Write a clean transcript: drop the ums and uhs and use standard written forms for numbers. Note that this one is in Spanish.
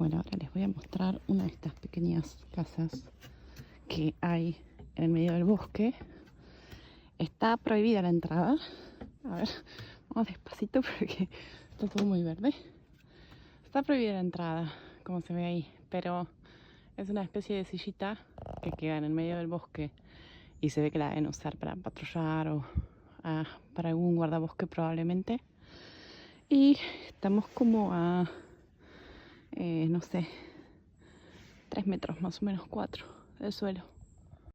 Bueno, ahora les voy a mostrar una de estas pequeñas casas que hay en el medio del bosque. Está prohibida la entrada. A ver, vamos despacito porque está todo muy verde. Está prohibida la entrada, como se ve ahí, pero es una especie de sillita que queda en el medio del bosque y se ve que la deben usar para patrullar o para algún guardabosque probablemente. Y estamos como a, no sé, 3 metros más o menos, 4 del suelo.